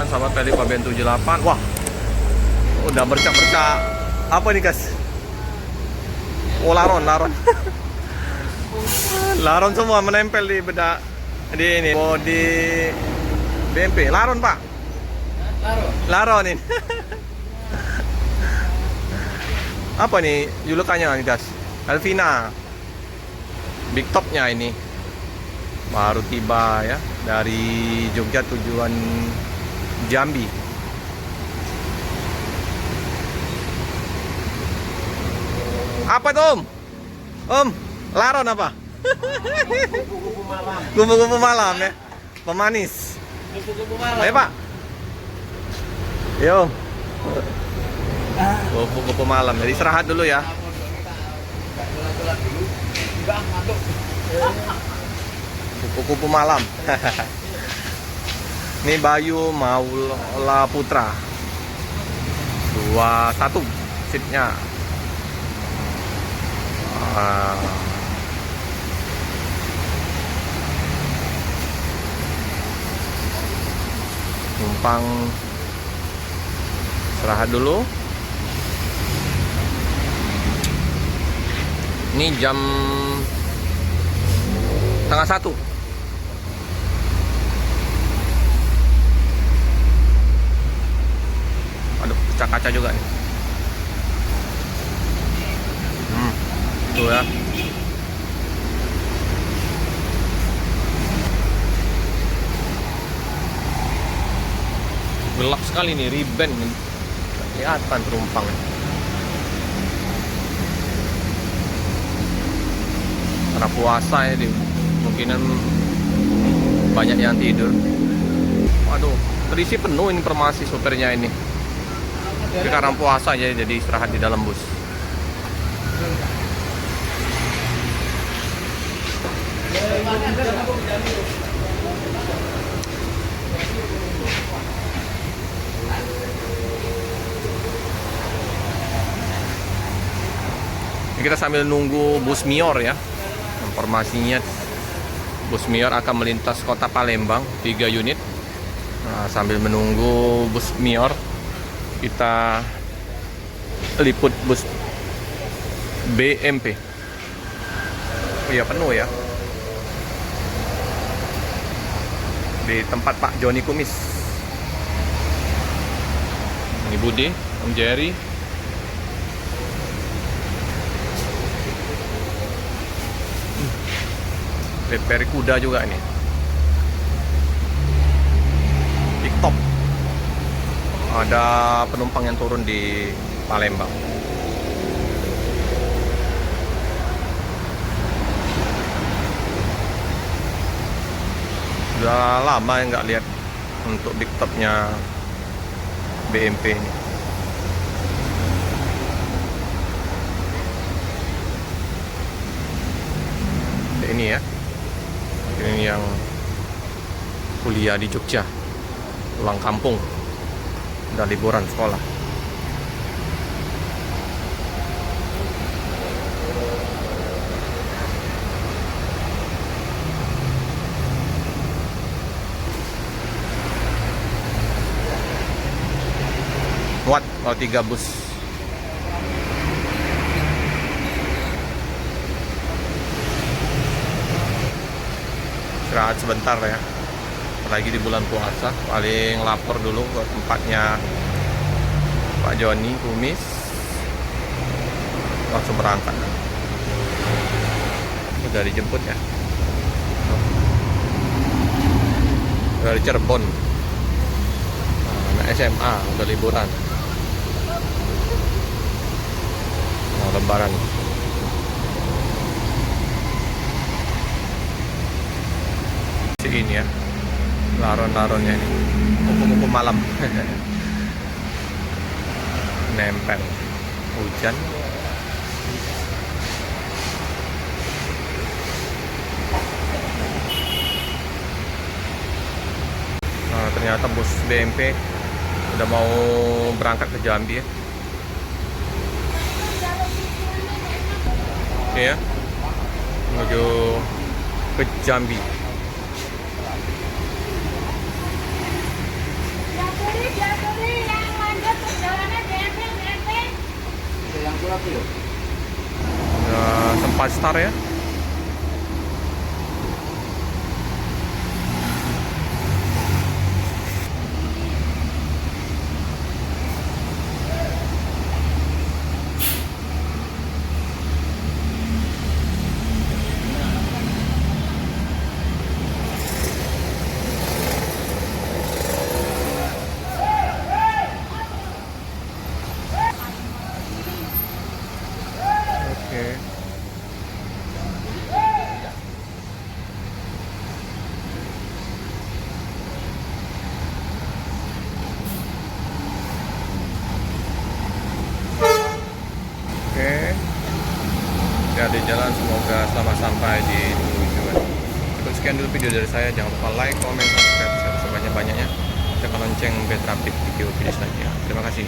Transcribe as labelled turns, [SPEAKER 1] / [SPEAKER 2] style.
[SPEAKER 1] sahabat Pelip Paben 78. Wah, udah bercak-bercak. Apa nih guys? Oh, laron. Laron semua menempel di bedak di ini. Oh, di BMP. Laron pak. Laron ini. Apa nih julukannya nih guys? Elvina. Big topnya ini. Baru tiba ya dari Jogja tujuan Jambi. Apa tuh Om? Laron apa?
[SPEAKER 2] Kupu-kupu malam.
[SPEAKER 1] Kupu-kupu malam ya. Pemanis.
[SPEAKER 2] Kupu-kupu malam.
[SPEAKER 1] Ayo Pak. Yo. Kupu-kupu malam. Jadi istirahat dulu ya. Kupu-kupu malam. Ini Bayu Maula Putra 21 sipnya. Numpang istirahat dulu. Ini jam setengah 1. Aduh, pecah kaca juga nih. Tuh ya. Gelap sekali nih, riben nih. Kelihatan penumpang. Karena puasa ya, mungkinan banyak yang tidur. Waduh, terisi penuh informasi sopirnya ini. Tapi karena puasa aja jadi istirahat di dalam bus. Ini kita sambil nunggu bus Mior ya. Informasinya bus Mior akan melintas kota Palembang 3 unit. Nah, sambil menunggu bus Mior, kita liput bus BMP. Oh iya, penuh ya. Di tempat Pak Joni Kumis. Ini Budi, Om Jerry. Peri kuda juga ini. Big top. Ada penumpang yang turun di Palembang. Udah lama ya nggak lihat untuk big topnya BMP ini. Ini ya. Ini yang kuliah di Jogja, pulang kampung, udah liburan sekolah. Muat kalau 3 bus. Istirahat sebentar ya, apalagi di bulan puasa. Paling lapor dulu ke tempatnya Pak Joni Kumis, langsung berangkat. Udah dijemput ya dari Cirebon. Anak SMA udah liburan, mau lebaran. Ini ya, laron-laronnya ini, kupu-kupu malam. Nempel hujan. Nah, ternyata bus BMP udah mau berangkat ke Jambi ya. Ini ya, menuju ke Jambi. sempat start ya. Oke. Oke. Hati-hati jalan, semoga selamat sampai di tujuan. Cukup sekian dulu video dari saya. Jangan lupa like, comment, subscribe, share sebanyak-banyaknya. Tekan lonceng biar terupdate video-video selanjutnya. Terima kasih.